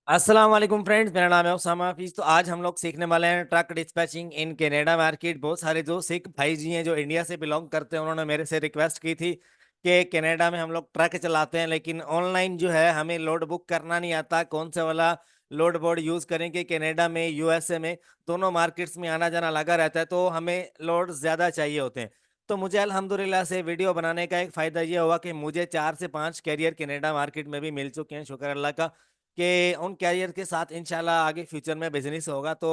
अस्सलाम वालेकुम फ्रेंड्स, मेरा नाम है उसामा हाफिज। तो आज हम लोग सीखने वाले हैं truck dispatching in Canada market. बहुत सारे जो सिख भाई जी हैं जो इंडिया से बिलोंग करते हैं, उन्होंने मेरे से रिक्वेस्ट की थी कि कनाडा में हम लोग ट्रक चलाते हैं, लेकिन ऑनलाइन जो है हमें लोड बुक करना नहीं आता। कौन से वाला लोड बोर्ड यूज़ करें कि कनाडा में यूएसए में दोनों मार्केट्स में आना जाना लगा रहता है, तो हमें लोड ज़्यादा चाहिए होते हैं। तो मुझे अल्हम्दुलिल्लाह से वीडियो बनाने का एक फ़ायदा ये हुआ कि मुझे 4 से 5 कैरियर कनाडा मार्केट में भी मिल चुके हैं, शुक्र अल्लाह का, कि उन कैरियर के साथ इंशाल्लाह आगे फ्यूचर में बिजनेस होगा। तो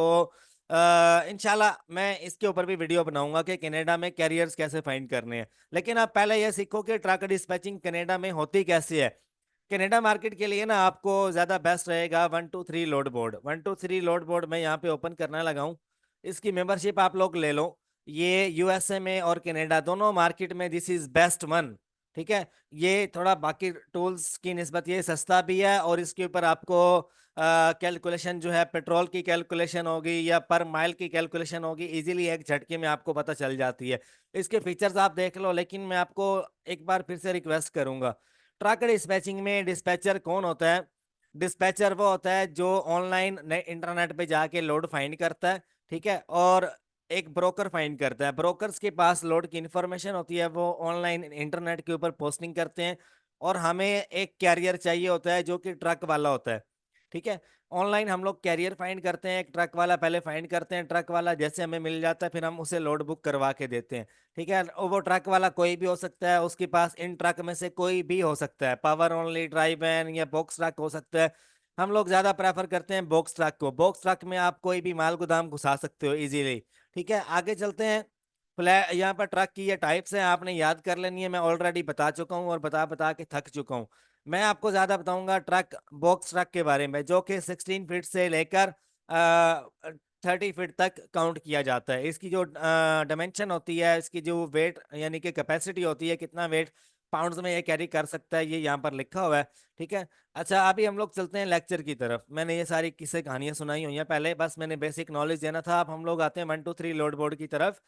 इंशाल्लाह मैं इसके ऊपर भी वीडियो बनाऊंगा कि कनाडा में कैरियर्स कैसे फाइंड करने हैं। लेकिन आप पहले यह सीखो कि ट्रक डिस्पैचिंग कनाडा में होती कैसे है। कनाडा मार्केट के लिए ना आपको ज़्यादा बेस्ट रहेगा 123 लोड बोर्ड। 123 लोड बोर्ड मैं यहाँ पे ओपन करने लगा हूँ। इसकी मेंबरशिप आप लोग ले लो। ये यूएसए में और कनाडा दोनों मार्केट में दिस इज बेस्ट वन। ठीक है। ये थोड़ा बाकी टूल्स की निस्बत ये सस्ता भी है, और इसके ऊपर आपको कैलकुलेशन जो है पेट्रोल की कैलकुलेशन होगी या पर माइल की कैलकुलेशन होगी, इजीली एक झटके में आपको पता चल जाती है। इसके फीचर्स आप देख लो, लेकिन मैं आपको एक बार फिर से रिक्वेस्ट करूंगा। ट्रक डिस्पैचिंग में डिस्पैचर कौन होता है? डिस्पैचर वो होता है जो ऑनलाइन इंटरनेट पे जाके लोड फाइंड करता है। ठीक है। और एक ब्रोकर फाइंड करता है। ब्रोकर्स के पास लोड की इंफॉर्मेशन होती है, वो ऑनलाइन इंटरनेट के ऊपर पोस्टिंग करते हैं। और हमें एक कैरियर चाहिए होता है जो कि ट्रक वाला होता है। ठीक है। ऑनलाइन हम लोग कैरियर फाइंड करते हैं, एक ट्रक वाला पहले फाइंड करते हैं। ट्रक वाला जैसे हमें मिल जाता है, फिर हम उसे लोड बुक करवा के देते हैं। ठीक है। और वो ट्रक वाला कोई भी हो सकता है, उसके पास इन ट्रक में से कोई भी हो सकता है, पावर ओनली, ड्राइव वैन या बॉक्स ट्रक हो सकता है। हम लोग ज्यादा प्रेफर करते हैं बॉक्स ट्रक को। बॉक्स ट्रक में आप कोई भी माल गोदाम घुसा सकते हो इजीली। ठीक है। आगे चलते हैं। फ्लैट यहाँ पर ट्रक की ये टाइप्स हैं, आपने याद कर लेनी है। मैं ऑलरेडी बता चुका हूँ और बता बता के थक चुका हूँ। मैं आपको ज्यादा बताऊंगा ट्रक बॉक्स ट्रक के बारे में, जो कि 16 फीट से लेकर 30 फीट तक काउंट किया जाता है। इसकी जो डायमेंशन होती है, इसकी जो वेट यानी कि कैपेसिटी होती है, कितना वेट पाउंड्स में ये कैरी कर सकता है, ये यहाँ पर लिखा हुआ है। ठीक है। अच्छा, अभी हम लोग चलते हैं लेक्चर की तरफ। मैंने ये सारी किस्से कहानियां सुनाई हुई हैं पहले, बस मैंने बेसिक नॉलेज देना था। अब हम लोग आते हैं 1 2 3 लोड बोर्ड की तरफ।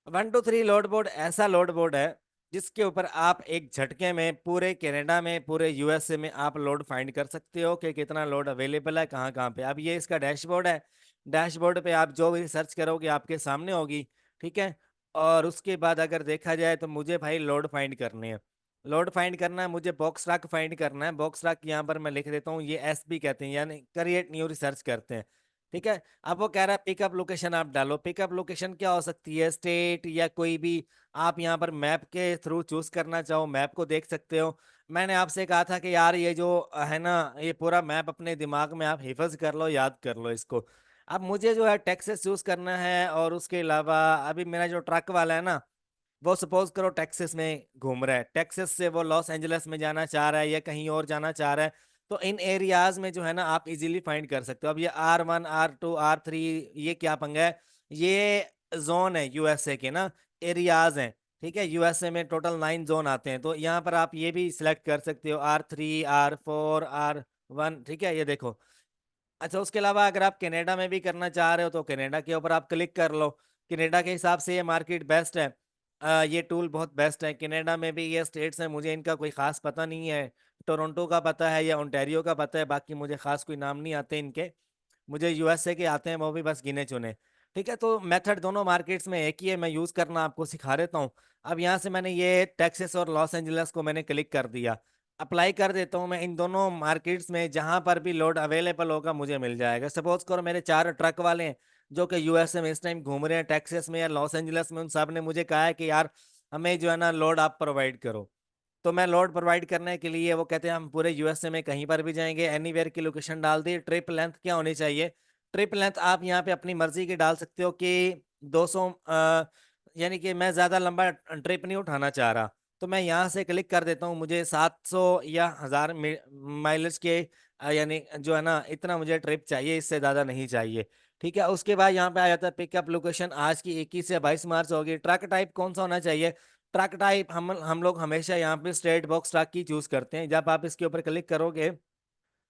1 2 3 लोड बोर्ड ऐसा लोड बोर्ड है जिसके ऊपर आप एक झटके में पूरे कनाडा में, पूरे यूएसए में आप लोड फाइंड कर सकते हो कि कितना लोड अवेलेबल है कहाँ कहाँ पे। अब ये इसका डैशबोर्ड है। डैशबोर्ड पे आप जो भी सर्च करोगे आपके सामने होगी। ठीक है। और उसके बाद अगर देखा जाए तो मुझे भाई लोड फाइंड करने हैं। लोड फाइंड करना है मुझे, बॉक्स ट्रक फाइंड करना है। बॉक्स ट्रक यहाँ पर मैं लिख देता हूँ, ये एसबी कहते हैं, यानी क्रिएट न्यू रिसर्च करते हैं। ठीक है। अब वो कह रहा है पिकअप लोकेशन आप डालो। पिकअप लोकेशन क्या हो सकती है? स्टेट या कोई भी आप यहाँ पर मैप के थ्रू चूज करना चाहो, मैप को देख सकते हो। मैंने आपसे कहा था कि यार ये जो है ना, ये पूरा मैप अपने दिमाग में आप हिफज कर लो, याद कर लो इसको। अब मुझे जो है टेक्सास चूज करना है, और उसके अलावा अभी मेरा जो ट्रक वाला है ना, वो सपोज करो टेक्सास में घूम रहा है। टेक्सास से वो लॉस एंजलिस में जाना चाह रहा है या कहीं और जाना चाह रहा है। तो इन एरियाज में जो है ना आप इजीली फाइंड कर सकते हो। अब ये R1 R2 R3, ये क्या पंगा है? ये जोन है यूएसए के ना, एरियाज हैं। ठीक है। यूएसए में टोटल 9 जोन आते हैं, तो यहाँ पर आप ये भी सिलेक्ट कर सकते हो, R3 R4 R1। ठीक है, ये देखो। अच्छा, उसके अलावा अगर आप कनाडा में भी करना चाह रहे हो तो कनाडा के ऊपर आप क्लिक कर लो। कनाडा के हिसाब से ये मार्केट बेस्ट है। ये टूल बहुत बेस्ट है। कनाडा में भी ये स्टेट्स हैं, मुझे इनका कोई खास पता नहीं है। टोरंटो का पता है या ओंटारियो का पता है, बाकी मुझे खास कोई नाम नहीं आते इनके। मुझे यूएसए के आते हैं, वो भी बस गिने चुने। ठीक है। तो मेथड दोनों मार्केट्स में एक ही है, मैं यूज़ करना आपको सिखा देता हूँ। अब यहाँ से मैंने ये टेक्सास और लॉस एंजल्स को मैंने क्लिक कर दिया। अप्लाई कर देता हूँ। मैं इन दोनों मार्केट्स में जहां पर भी लोड अवेलेबल होगा मुझे मिल जाएगा। सपोज करो मेरे 4 ट्रक वाले हैं जो कि यूएसए में इस टाइम घूम रहे हैं, टेक्सास में या लॉस एंजलिस में। उन सब ने मुझे कहा है कि यार हमें जो है ना लोड आप प्रोवाइड करो। तो मैं लोड प्रोवाइड करने के लिए, वो कहते हैं हम पूरे यूएसए में कहीं पर भी जाएंगे, एनीवेयर की लोकेशन डाल दी। ट्रिप लेंथ क्या होनी चाहिए? ट्रिप लेंथ आप यहाँ पे अपनी मर्जी की डाल सकते हो कि 200, यानी कि मैं ज़्यादा लंबा ट्रिप नहीं उठाना चाह रहा। तो मैं यहाँ से क्लिक कर देता हूँ, मुझे 700 या 1000 माइलेज के यानी जो है ना इतना मुझे ट्रिप चाहिए, इससे ज़्यादा नहीं चाहिए। ठीक है। उसके बाद यहाँ पे आ जाता है पिकअप लोकेशन। आज की 21 से 22 मार्च होगी। ट्रक टाइप कौन सा होना चाहिए? ट्रक टाइप हम लोग हमेशा यहाँ पे स्ट्रेट बॉक्स ट्रक की चूज करते हैं। जब आप इसके ऊपर क्लिक करोगे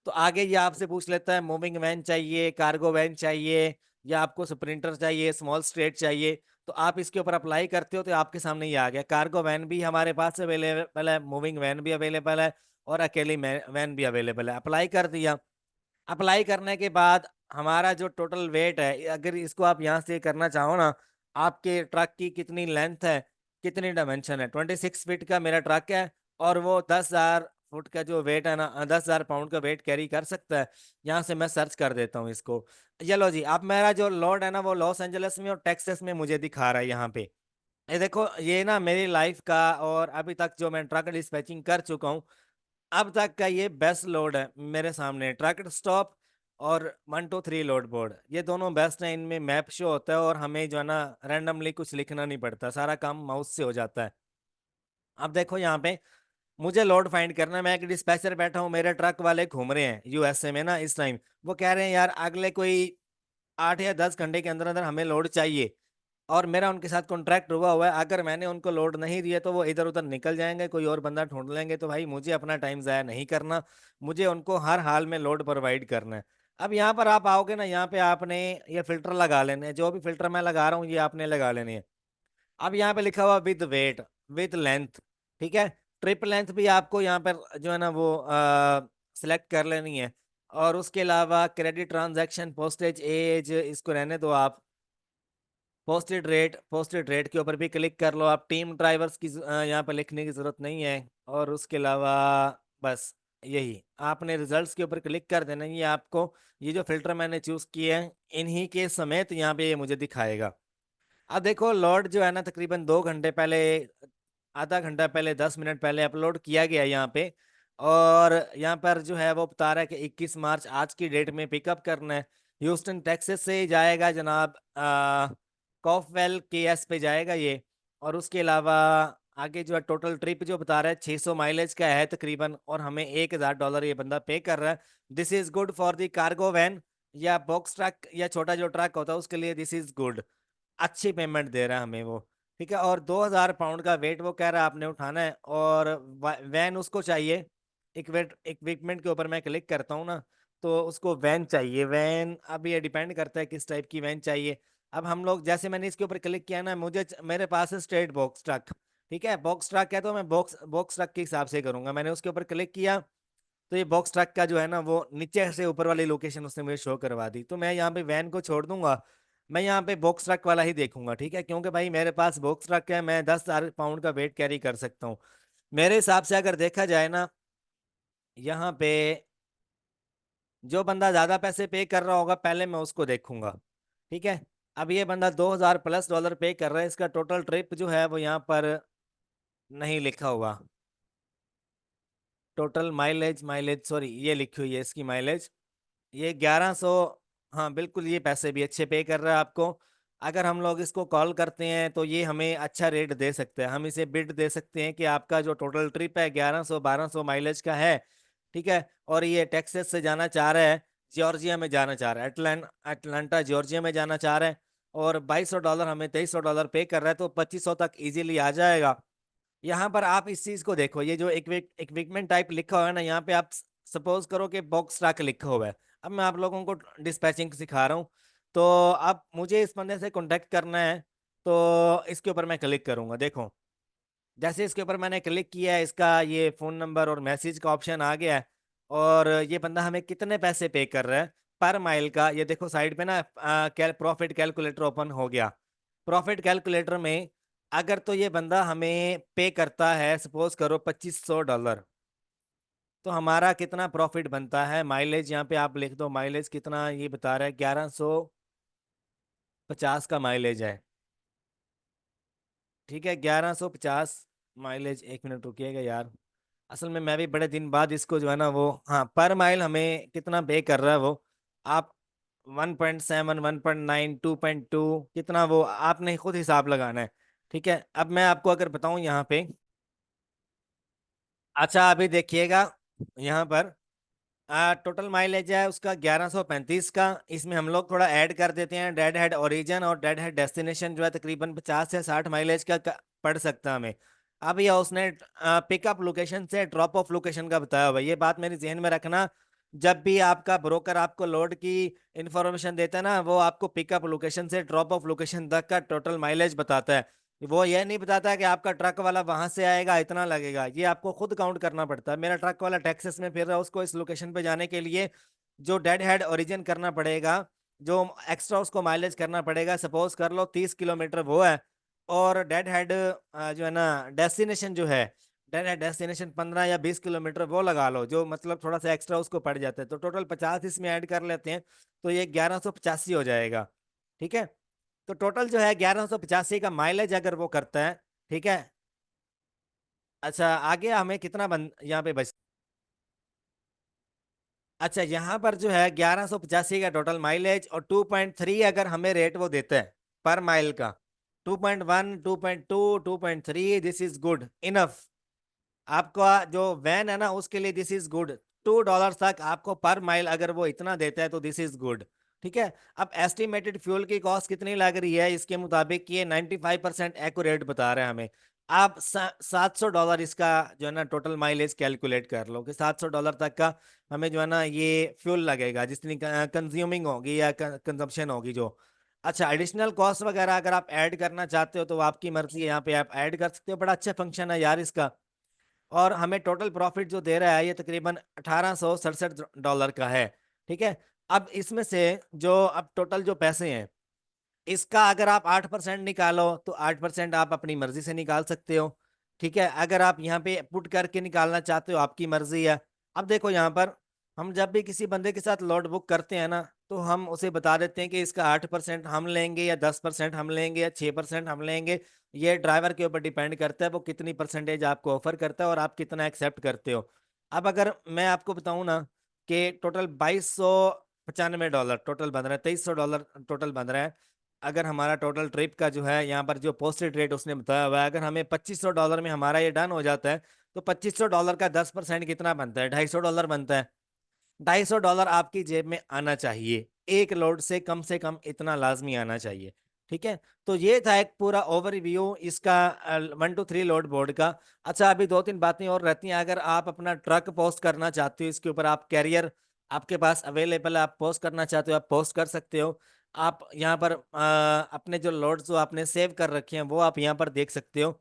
तो आगे ये आपसे पूछ लेता है मूविंग वैन चाहिए, कार्गो वैन चाहिए, या आपको स्प्रिंटर चाहिए, स्मॉल स्ट्रेट चाहिए। तो आप इसके ऊपर अप्लाई करते हो तो आपके सामने ये आ गया। कार्गो वैन भी हमारे पास अवेलेबल है, मूविंग वैन भी अवेलेबल है, और अकेली वैन भी अवेलेबल है। अप्लाई कर दिया। अप्लाई करने के बाद हमारा जो टोटल वेट है, अगर इसको आप यहाँ से करना चाहो ना, आपके ट्रक की कितनी लेंथ है, कितनी डायमेंशन है, 26 फीट का मेरा ट्रक है, और वो 10,000 फुट का जो वेट है ना, 10,000 पाउंड का वेट कैरी कर सकता है। यहाँ से मैं सर्च कर देता हूँ इसको। चलो जी, अब मेरा जो लोड है ना वो लॉस एंजल्स में और टेक्सास में मुझे दिखा रहा है यहाँ पे। ये देखो, ये ना मेरी लाइफ का और अभी तक जो मैं ट्रक डिस्पैचिंग कर चुका हूँ, अब तक का ये बेस्ट लोड है मेरे सामने। ट्रक स्टॉप और 1 2 3 लोड बोर्ड, ये दोनों बेस्ट हैं। इनमें मैप शो होता है और हमें जो है ना रैंडमली कुछ लिखना नहीं पड़ता, सारा काम माउस से हो जाता है। अब देखो यहाँ पे मुझे लोड फाइंड करना है। मैं एक डिस्पैचर बैठा हूँ, मेरे ट्रक वाले घूम रहे हैं यूएसए में ना इस टाइम। वो कह रहे हैं यार अगले कोई 8 या 10 घंटे के अंदर अंदर हमें लोड चाहिए, और मेरा उनके साथ कॉन्ट्रैक्ट हुआ हुआ है। अगर मैंने उनको लोड नहीं दिया तो वो इधर उधर निकल जाएंगे, कोई और बंदा ढूंढ लेंगे। तो भाई मुझे अपना टाइम जाया नहीं करना, मुझे उनको हर हाल में लोड प्रोवाइड करना है। अब यहाँ पर आप आओगे ना, यहाँ पे आपने ये फिल्टर लगा लेने हैं, जो भी फिल्टर मैं लगा रहा हूँ ये आपने लगा लेने हैं। अब यहाँ पे लिखा हुआ विद वेट, विद लेंथ, ठीक है। ट्रिप लेंथ भी आपको यहाँ पर जो है ना वो सिलेक्ट कर लेनी है। और उसके अलावा क्रेडिट ट्रांजैक्शन पोस्टेज एज, इसको रहने दो आप। पोस्टेड रेट, पोस्टेड रेट के ऊपर भी क्लिक कर लो आप। टीम ड्राइवर्स की यहाँ पर लिखने की जरूरत नहीं है। और उसके अलावा बस यही आपने रिजल्ट्स के ऊपर क्लिक कर देना। ये आपको ये जो फिल्टर मैंने चूज किए हैं इन्हीं के समेत यहाँ पे ये मुझे दिखाएगा। अब देखो लोड जो है ना तकरीबन 2 घंटे पहले, आधा घंटा पहले, 10 मिनट पहले अपलोड किया गया यहाँ पे। और यहाँ पर जो है वो बता रहा है कि 21 मार्च आज की डेट में पिकअप करना है। ह्यूस्टन टेक्सास से जाएगा जनाब, कॉफवेल के एस पे जाएगा ये। और उसके अलावा आगे जो है टोटल ट्रिप जो बता रहा है 600 माइलेज का है तकरीबन, और हमें $1,000 ये बंदा पे कर रहा है। This is good for the cargo van या बॉक्स ट्रक या छोटा जो ट्रक होता है उसके लिए दिस इज गुड। अच्छी पेमेंट दे रहा है हमें वो, ठीक है। और 2,000 पाउंड का वेट वो कह रहा है आपने उठाना है। और वैन उसको चाहिए। इक्विपमेंट के ऊपर मैं क्लिक करता हूँ ना, तो उसको वैन चाहिए। वैन अब ये डिपेंड करता है किस टाइप की वैन चाहिए। अब हम लोग जैसे मैंने इसके ऊपर क्लिक किया ना, मेरे पास है स्ट्रेट बॉक्स ट्रक, ठीक है। बॉक्स ट्रक है तो मैं बॉक्स बॉक्स ट्रक के हिसाब से करूंगा। मैंने उसके ऊपर क्लिक किया तो ये बॉक्स ट्रक का जो है ना वो नीचे से ऊपर वाली लोकेशन उसने मुझे शो करवा दी। तो मैं यहाँ पे वैन को छोड़ दूंगा, मैं यहाँ पे बॉक्स ट्रक वाला ही देखूंगा, ठीक है। क्योंकि भाई मेरे पास बॉक्स ट्रक है, मैं 10,000 पाउंड का वेट कैरी कर सकता हूँ। मेरे हिसाब से अगर देखा जाए ना, यहाँ पे जो बंदा ज्यादा पैसे पे कर रहा होगा पहले मैं उसको देखूंगा, ठीक है। अब ये बंदा $2,000+ पे कर रहा है, इसका टोटल ट्रिप जो है वो यहाँ पर नहीं लिखा हुआ। टोटल माइलेज, माइलेज सॉरी ये लिखी हुई है इसकी माइलेज, ये 1100। हाँ बिल्कुल, ये पैसे भी अच्छे पे कर रहा है आपको। अगर हम लोग इसको कॉल करते हैं तो ये हमें अच्छा रेट दे सकते हैं। हम इसे बिड दे सकते हैं कि आपका जो टोटल ट्रिप है 1100 1200 माइलेज का है, ठीक है। और ये टेक्सास से जाना चाह रहा है, जॉर्जिया में जाना चाह रहा है, अटलांटा जॉर्जिया में जाना चाह रहा है। और $2,200 हमें $2,300 पे कर रहा है, तो 2500 तक इजीली आ जाएगा। यहाँ पर आप इस चीज को देखो, ये जो इक्विपमेंट टाइप लिखा हुआ है ना, यहाँ पे आप सपोज करो कि बॉक्स ट्रक लिखा हुआ है। अब मैं आप लोगों को डिस्पैचिंग सिखा रहा हूँ। तो अब मुझे इस बंदे से कांटेक्ट करना है, तो इसके ऊपर मैं क्लिक करूंगा। देखो जैसे इसके ऊपर मैंने क्लिक किया है, इसका ये फोन नंबर और मैसेज का ऑप्शन आ गया है। और ये बंदा हमें कितने पैसे पे कर रहा है पर माइल का, ये देखो साइड पे ना प्रॉफिट कैलकुलेटर ओपन हो गया। प्रॉफिट कैलकुलेटर में अगर तो ये बंदा हमें पे करता है सपोज करो $2,500, तो हमारा कितना प्रॉफिट बनता है। माइलेज यहाँ पे आप लिख दो, माइलेज कितना ये बता रहा है, 1150 का माइलेज है, ठीक है। 1150 माइलेज। 1 मिनट रुकिएगा यार, असल में मैं भी बड़े दिन बाद इसको जो है ना वो, हाँ पर माइल हमें कितना पे कर रहा है वो, आप 1.7 1.9 2.2 कितना वो आपने खुद हिसाब लगाना है, ठीक है। अब मैं आपको अगर बताऊं यहाँ पे, अच्छा अभी देखिएगा यहाँ पर टोटल माइलेज है उसका 1135 का। इसमें हम लोग थोड़ा ऐड कर देते हैं, डेड हेड ओरिजिन और डेड हेड डेस्टिनेशन जो है तकरीबन 50 से 60 माइलेज का पड़ सकता है हमें। अब ये उसने पिकअप लोकेशन से ड्रॉप ऑफ लोकेशन का बताया हुआ है। ये बात मेरे जहन में रखना, जब भी आपका ब्रोकर आपको लोड की इंफॉर्मेशन देता है ना, वो आपको पिकअप लोकेशन से ड्रॉप ऑफ लोकेशन तक का टोटल माइलेज बताता है। वो ये नहीं बताता है कि आपका ट्रक वाला वहां से आएगा इतना लगेगा, ये आपको खुद काउंट करना पड़ता है। मेरा ट्रक वाला टेक्सास में फिर रहा है, उसको इस लोकेशन पे जाने के लिए जो डेड हेड ओरिजिन करना पड़ेगा, जो एक्स्ट्रा उसको माइलेज करना पड़ेगा, सपोज कर लो 30 किलोमीटर वो है, और डेड हेड जो है ना डेस्टिनेशन जो है, डेड हेड डेस्टिनेशन 15 या 20 किलोमीटर वो लगा लो, जो मतलब थोड़ा सा एक्स्ट्रा उसको पड़ जाता है, तो टोटल 50 इसमें ऐड कर लेते हैं, तो ये 1185 हो जाएगा। ठीक है, तो टोटल जो है 1185 का माइलेज अगर वो करता है। ठीक है। अच्छा, आगे हमें कितना बन यहाँ पे बच। अच्छा, यहाँ पर जो है 1185 का टोटल माइलेज, और 2.3 अगर हमें रेट वो देता है पर माइल का, 2.1, 2.2, 2.3, दिस इज गुड इनफ। आपका जो वैन है ना उसके लिए दिस इज गुड। $2 तक आपको पर माइल अगर वो इतना देता है तो दिस इज गुड। ठीक है। अब एस्टिमेटेड फ्यूल की कॉस्ट कितनी लग रही है इसके मुताबिक, ये 95% एक्यूरेट बता रहे हैं हमें। आप $700 इसका जो है ना टोटल माइलेज कैलकुलेट कर लो कि $700 तक का हमें जो है ना ये फ्यूल लगेगा, जितनी कंज्यूमिंग होगी या कंजम्पशन होगी जो। अच्छा, एडिशनल कॉस्ट वगैरह अगर आप ऐड करना चाहते हो तो आपकी मर्जी है, यहाँ पे आप ऐड कर सकते हो। बड़ा अच्छा फंक्शन है यार इसका। और हमें टोटल प्रॉफिट जो दे रहा है ये तकरीबन $1867 का है। ठीक है। अब इसमें से जो अब टोटल जो पैसे हैं, इसका अगर आप 8% निकालो तो 8% आप अपनी मर्जी से निकाल सकते हो। ठीक है, अगर आप यहाँ पे पुट करके निकालना चाहते हो आपकी मर्जी है। अब देखो यहाँ पर हम जब भी किसी बंदे के साथ लोड बुक करते हैं ना, तो हम उसे बता देते हैं कि इसका 8% हम लेंगे या 10% हम लेंगे या 6% हम लेंगे। ये ड्राइवर के ऊपर डिपेंड करता है वो कितनी परसेंटेज आपको ऑफर करता है और आप कितना एक्सेप्ट करते हो। अब अगर मैं आपको बताऊं ना कि टोटल $2295 टोटल बन रहा है, $2300 टोटल बन रहा है। अगर हमारा टोटल ट्रिप का जो है यहाँ पर जो पोस्टेड रेट उसने बताया हुआ है, अगर हमें $2500 में हमारा ये डन हो जाता है, तो $2500 का 10% कितना बनता है? $250 बनता है। $250 आपकी जेब में आना चाहिए, एक लोड से कम इतना लाजमी आना चाहिए। ठीक है। तो ये था एक पूरा ओवरव्यू इसका 1 to 3 लोड बोर्ड का। अच्छा, अभी दो तीन बातें और रहती हैं। अगर आप अपना ट्रक पोस्ट करना चाहते हो, इसके ऊपर आप कैरियर आपके पास अवेलेबल है, आप पोस्ट करना चाहते हो, आप पोस्ट कर सकते हो। आप यहाँ पर अपने जो लोड जो आपने सेव कर रखे हैं वो आप यहाँ पर देख सकते हो।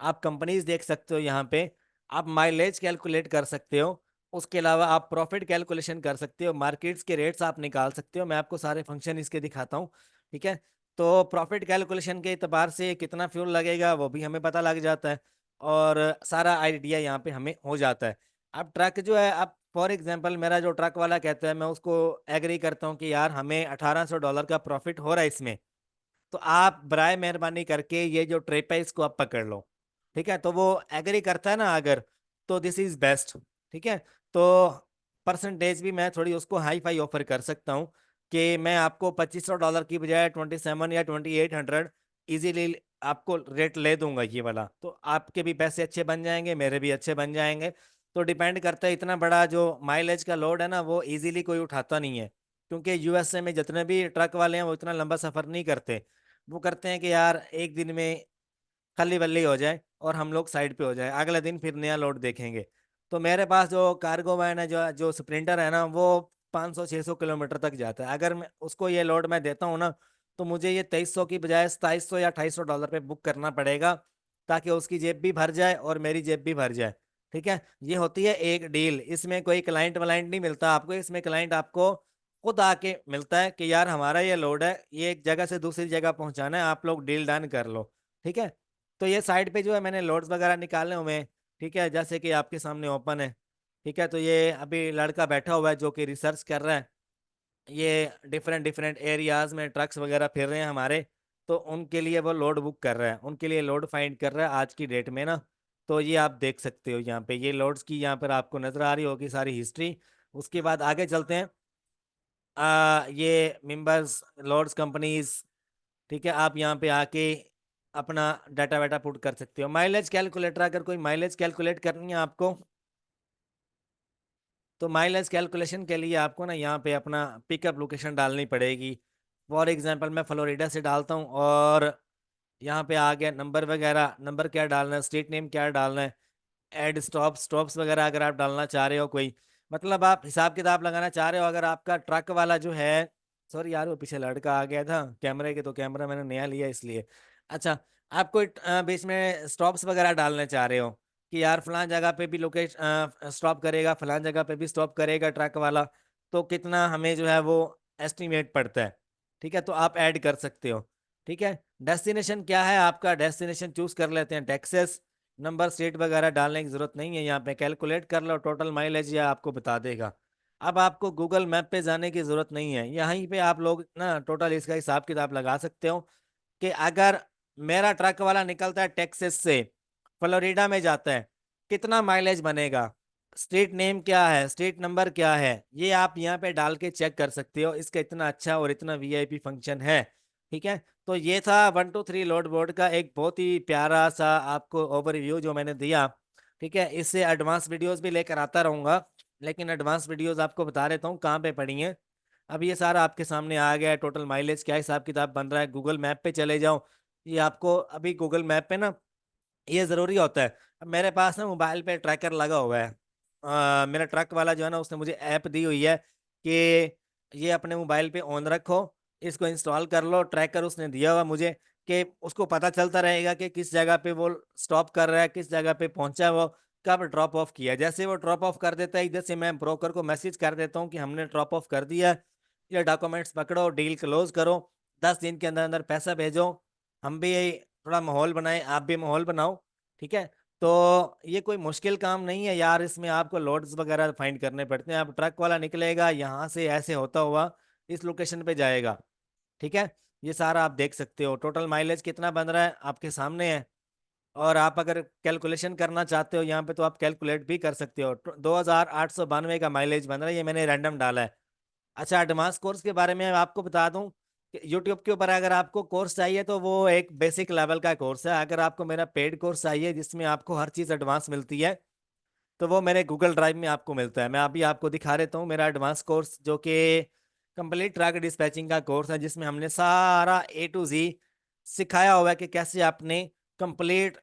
आप कंपनीज देख सकते हो यहाँ पे। आप माइलेज कैलकुलेट कर सकते हो। उसके अलावा आप प्रॉफिट कैलकुलेशन कर सकते हो, मार्केट्स के रेट्स आप निकाल सकते हो। मैं आपको सारे फंक्शन इसके दिखाता हूँ। ठीक है। तो प्रॉफिट कैलकुलेशन के एतबार से कितना फ्यूल लगेगा वो भी हमें पता लग जाता है, और सारा आइडिया यहाँ पे हमें हो जाता है। अब ट्रक जो है, अब फॉर एग्जांपल मेरा जो ट्रक वाला कहता है, मैं उसको एग्री करता हूँ कि यार हमें $1800 का प्रॉफिट हो रहा है इसमें, तो आप बराए मेहरबानी करके ये जो ट्रिप है इसको आप पकड़ लो। ठीक है, तो वो एग्री करता है ना अगर, तो दिस इज बेस्ट। ठीक है। तो परसेंटेज भी मैं थोड़ी उसको हाई फाई ऑफर कर सकता हूँ कि मैं आपको $2500 की बजाय 27 या 2800 इजीली आपको रेट ले दूंगा ये वाला, तो आपके भी पैसे अच्छे बन जाएंगे, मेरे भी अच्छे बन जाएंगे। तो डिपेंड करता है, इतना बड़ा जो माइलेज का लोड है ना वो इजीली कोई उठाता नहीं है, क्योंकि यूएसए में जितने भी ट्रक वाले हैं वो इतना लंबा सफर नहीं करते। वो करते हैं कि यार एक दिन में खली बल्ली हो जाए और हम लोग साइड पे हो जाए, अगले दिन फिर नया लोड देखेंगे। तो मेरे पास जो कार्गो वैन है, जो जो स्प्रिंटर है ना, वो 500-600 किलोमीटर तक जाता है। अगर मैं उसको ये लोड मैं देता हूँ ना, तो मुझे ये 2300 की बजाय 2700 या $2800 पे बुक करना पड़ेगा, ताकि उसकी जेब भी भर जाए और मेरी जेब भी भर जाए। ठीक है, ये होती है एक डील। इसमें कोई क्लाइंट वलाइंट नहीं मिलता आपको, इसमें क्लाइंट आपको खुद आके मिलता है कि यार हमारा ये लोड है, ये एक जगह से दूसरी जगह पहुंचाना है, आप लोग डील डन कर लो। ठीक है। तो ये साइड पे जो है मैंने लोड्स वगैरह निकाले हुए हैं। ठीक है, जैसे कि आपके सामने ओपन है। ठीक है, तो ये अभी लड़का बैठा हुआ है जो कि रिसर्च कर रहा है। ये डिफरेंट डिफरेंट एरियाज में ट्रक्स वगैरह फिर रहे हैं हमारे, तो उनके लिए वो लोड बुक कर रहा है, उनके लिए लोड फाइंड कर रहा है आज की डेट में ना। तो ये आप देख सकते हो यहाँ पे, ये लोड्स की यहाँ पर आपको नजर आ रही होगी सारी हिस्ट्री। उसके बाद आगे चलते हैं। ये मेंबर्स लॉर्ड्स कंपनीज। ठीक है, आप यहाँ पे आके अपना डाटा वाटा पुट कर सकते हो। माइलेज कैलकुलेटर, अगर कोई माइलेज कैलकुलेट करनी है आपको, तो माइलेज कैलकुलेशन के लिए आपको ना यहाँ पे अपना पिकअप लोकेशन डालनी पड़ेगी। फॉर एग्जांपल मैं फ्लोरिडा से डालता हूँ, और यहाँ पे आ गया नंबर वगैरह, नंबर क्या डालना है, स्ट्रीट नेम क्या डालना है, एड स्टॉप्स वगैरह अगर आप डालना चाह रहे हो कोई, मतलब आप हिसाब किताब लगाना चाह रहे हो। अगर आपका ट्रक वाला जो है, सॉरी यार वो पीछे लड़का आ गया था कैमरे के, तो कैमरा मैंने नया लिया इसलिए। अच्छा, आप कोई बीच में स्टॉप्स वगैरह डालना चाह रहे हो कि यार फलां जगह पे भी लोकेशन स्टॉप करेगा, फलां जगह पे भी स्टॉप करेगा ट्रक वाला, तो कितना हमें जो है वो एस्टिमेट पड़ता है। ठीक है, तो आप ऐड कर सकते हो। ठीक है, डेस्टिनेशन क्या है आपका, डेस्टिनेशन चूज कर लेते हैं टेक्सास। नंबर स्टेट वगैरह डालने की जरूरत नहीं है, यहाँ पे कैलकुलेट कर लो टोटल माइलेज, या आपको बता देगा। अब आपको गूगल मैप पे जाने की जरूरत नहीं है, यहीं पे आप लोग ना टोटल इसका हिसाब किताब लगा सकते हो कि अगर मेरा ट्रक वाला निकलता है टेक्सास से, फ्लोरिडा में जाता है, कितना माइलेज बनेगा, स्ट्रीट नेम क्या है, स्ट्रीट नंबर क्या है, ये आप यहाँ पे डाल के चेक कर सकते हो। इसका इतना अच्छा और इतना वीआईपी फंक्शन है। ठीक है, तो ये था 123 लोड बोर्ड का एक बहुत ही प्यारा सा आपको ओवरव्यू जो मैंने दिया। ठीक है, इससे एडवांस वीडियोस भी लेकर आता रहूंगा, लेकिन एडवांस वीडियोस आपको बता देता हूँ कहाँ पे पड़ी हैं। अब ये सारा आपके सामने आ गया है, टोटल माइलेज क्या हिसाब किताब बन रहा है। गूगल मैप पे चले जाओ, ये आपको अभी गूगल मैप पे ना ये जरूरी होता है। अब मेरे पास ना मोबाइल पे ट्रैकर लगा हुआ है, मेरा ट्रक वाला जो है ना उसने मुझे ऐप दी हुई है कि ये अपने मोबाइल पे ऑन रखो, इसको इंस्टॉल कर लो। ट्रैकर उसने दिया हुआ मुझे कि उसको पता चलता रहेगा कि किस जगह पे वो स्टॉप कर रहा है, किस जगह पे पहुंचा है वो, कब ड्रॉप ऑफ किया। जैसे वो ड्रॉप ऑफ कर देता है, इधर से मैं ब्रोकर को मैसेज कर देता हूँ कि हमने ड्रॉप ऑफ कर दिया है, ये डॉक्यूमेंट्स पकड़ो, डील क्लोज करो, 10 दिन के अंदर अंदर पैसा भेजो। हम भी थोड़ा माहौल बनाए, आप भी माहौल बनाओ। ठीक है, तो ये कोई मुश्किल काम नहीं है यार, इसमें आपको लोड्स वगैरह फाइंड करने पड़ते हैं। अब ट्रक वाला निकलेगा यहाँ से ऐसे होता हुआ इस लोकेशन पे जाएगा। ठीक है, ये सारा आप देख सकते हो, टोटल माइलेज कितना बन रहा है आपके सामने है। और आप अगर कैलकुलेशन करना चाहते हो यहाँ पे तो आप कैलकुलेट भी कर सकते हो। 2892 का माइलेज बन रहा है, ये मैंने रैंडम डाला है। अच्छा, एडवांस कोर्स के बारे में आपको बता दूं कि यूट्यूब के ऊपर अगर आपको कोर्स चाहिए तो वो एक बेसिक लेवल का कोर्स है। अगर आपको मेरा पेड कोर्स चाहिए जिसमें आपको हर चीज़ एडवांस मिलती है, तो वो मेरे गूगल ड्राइव में आपको मिलता है। मैं अभी आपको दिखा देता हूँ मेरा एडवांस कोर्स, जो कि कंप्लीट ट्रक डिस्पैचिंग का कोर्स है, जिसमें हमने सारा A to Z सिखाया हुआ है कि कैसे आपने कंप्लीट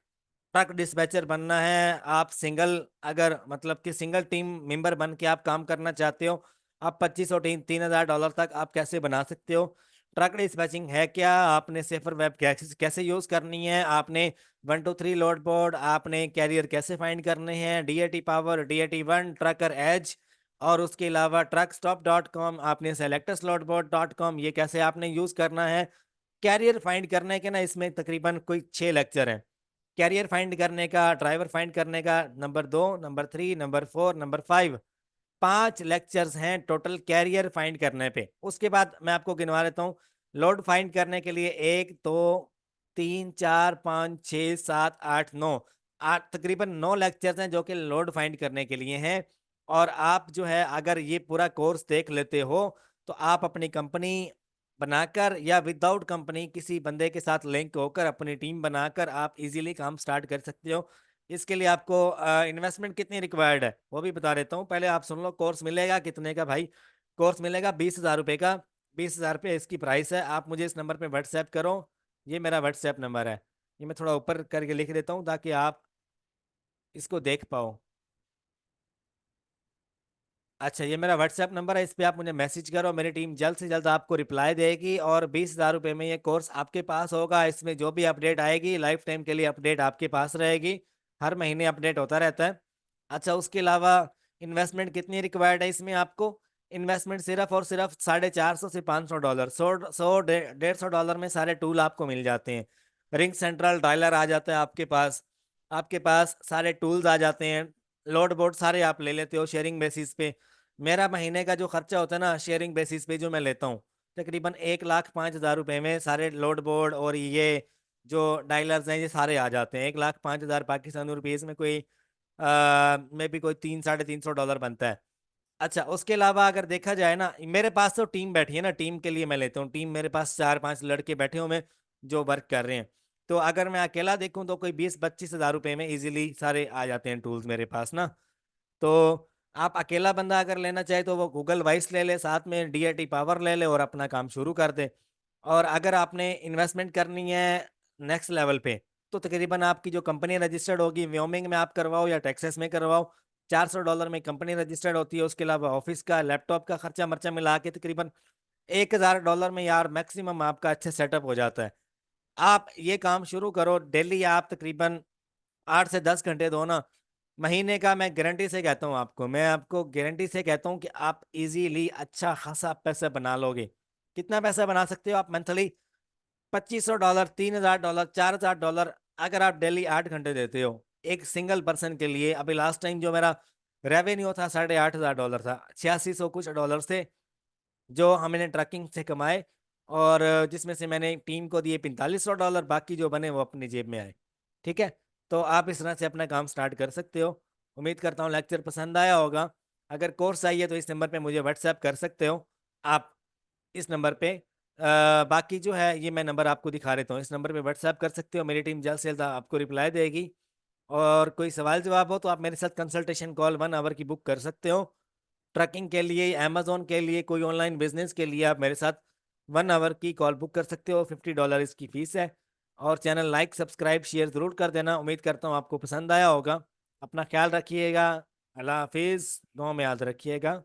ट्रक डिस्पैचर बनना है। आप सिंगल, अगर मतलब कि सिंगल टीम मेंबर बन के आप काम करना चाहते हो, आप 2500 $3,000 तक आप कैसे बना सकते हो। ट्रक डिस्पैचिंग है क्या, आपने सेफर वेब कैसे कैसे यूज करनी है, आपने 123 लोड बोर्ड, आपने कैरियर कैसे फाइंड करने हैं, DAT power, DAT1, trucker as, और उसके अलावा truckstop.com, आपने selectorslotboard.com, ये कैसे आपने यूज करना है। कैरियर फाइंड करने के ना इसमें तकरीबन कोई 6 लेक्चर हैं। कैरियर फाइंड करने का, ड्राइवर फाइंड करने का number 2, number 3, number 4, number 5, 5 lectures हैं टोटल कैरियर फाइंड करने पे। उसके बाद मैं आपको गिनवा देता हूँ। लोड फाइंड करने के लिए 1, 2, 3, 4, 5, 6, 7, 8, 9, आठ तकरीबन 9 लेक्चर्स हैं जो कि लोड फाइंड करने के लिए हैं। और आप जो है अगर ये पूरा कोर्स देख लेते हो तो आप अपनी कंपनी बनाकर या विदाउट कंपनी किसी बंदे के साथ लिंक होकर अपनी टीम बनाकर आप इजीली काम स्टार्ट कर सकते हो। इसके लिए आपको इन्वेस्टमेंट कितनी रिक्वायर्ड है वो भी बता देता हूँ। पहले आप सुन लो कोर्स मिलेगा कितने का भाई। कोर्स मिलेगा 20,000 रुपये का। 20,000 रुपये इसकी प्राइस है। आप मुझे इस नंबर पे व्हाट्सएप करो, ये मेरा व्हाट्सएप नंबर है। ये मैं थोड़ा ऊपर करके लिख देता हूँ ताकि आप इसको देख पाओ। अच्छा, ये मेरा व्हाट्सएप नंबर है, इस पे आप मुझे मैसेज करो, मेरी टीम जल्द से जल्द आपको रिप्लाई देगी। और 20,000 रुपये में ये कोर्स आपके पास होगा। इसमें जो भी अपडेट आएगी लाइफ टाइम के लिए अपडेट आपके पास रहेगी, हर महीने अपडेट होता रहता है। अच्छा, उसके अलावा इन्वेस्टमेंट कितनी रिक्वायर्ड है इसमें आपको। इन्वेस्टमेंट सिर्फ और सिर्फ $450 से $500, 100 150 डॉलर में सारे टूल आपको मिल जाते हैं। रिंग सेंट्रल डायलर आ जाता है आपके पास, आपके पास सारे टूल्स आ जाते हैं। लोड बोर्ड सारे आप ले लेते हो शेयरिंग बेसिस पे। मेरा महीने का जो खर्चा होता है ना शेयरिंग बेसिस पे जो मैं लेता हूँ, तकरीबन 1,05,000 रुपये में सारे लोड बोर्ड और ये जो डायलर्स हैं ये सारे आ जाते हैं। 1,05,000 पाकिस्तानी रुपीज में कोई में भी कोई 300 350 डॉलर बनता है। अच्छा, उसके अलावा अगर देखा जाए ना, मेरे पास तो टीम बैठी है ना, टीम के लिए मैं लेता हूँ। टीम मेरे पास 4 5 लड़के बैठे हुए हैं जो वर्क कर रहे हैं। तो अगर मैं अकेला देखूं तो कोई 20 25 हज़ार रुपये में इजीली सारे आ जाते हैं टूल्स मेरे पास ना। तो आप अकेला बंदा अगर लेना चाहे तो वो गूगल वाइस ले ले, साथ में DAT पावर ले ले और अपना काम शुरू कर दे। और अगर आपने इन्वेस्टमेंट करनी है नेक्स्ट लेवल पे, तो तकरीबन आपकी जो कंपनी रजिस्टर्ड होगी, व्योमिंग में आप करवाओ या टेक्सास में करवाओ, $400 में कंपनी रजिस्टर्ड होती है। उसके अलावा ऑफिस का लैपटॉप का खर्चा मर्चा मिला के तकरीबन $1,000 में यार मैक्सिमम आपका अच्छा सेटअप हो जाता है। आप ये काम शुरू करो, डेली आप तकरीबन 8 से 10 घंटे दो ना। महीने का मैं गारंटी से कहता हूँ आपको, मैं आपको गारंटी से कहता हूँ कि आप इजीली अच्छा खासा पैसा बना लोगे। कितना पैसा बना सकते हो आप मंथली? $2500, $3000, $4000, अगर आप डेली 8 घंटे देते हो एक सिंगल पर्सन के लिए। अभी लास्ट टाइम जो मेरा रेवेन्यू था $8500 था, 8600 कुछ डॉलर थे जो हमने ट्रकिंग से कमाए, और जिसमें से मैंने टीम को दिए $4500, बाकी जो बने वो अपनी जेब में आए। ठीक है, तो आप इस तरह से अपना काम स्टार्ट कर सकते हो। उम्मीद करता हूँ लेक्चर पसंद आया होगा। अगर कोर्स चाहिए तो इस नंबर पे मुझे व्हाट्सएप कर सकते हो आप, इस नंबर पे। बाकी जो है ये मैं नंबर आपको दिखा देता हूँ, इस नंबर पे व्हाट्सएप कर सकते हो, मेरी टीम जल्द से जल्द आपको रिप्लाई देगी। और कोई सवाल जवाब हो तो आप मेरे साथ कंसल्टेशन कॉल 1 आवर की बुक कर सकते हो। ट्रकिंग के लिए, अमेजोन के लिए, कोई ऑनलाइन बिजनेस के लिए आप मेरे साथ 1 आवर की कॉल बुक कर सकते हो। $50 इसकी फीस है। और चैनल लाइक सब्सक्राइब शेयर ज़रूर कर देना। उम्मीद करता हूँ आपको पसंद आया होगा। अपना ख्याल रखिएगा। अल्लाह हाफिज़, दुआ में याद रखिएगा।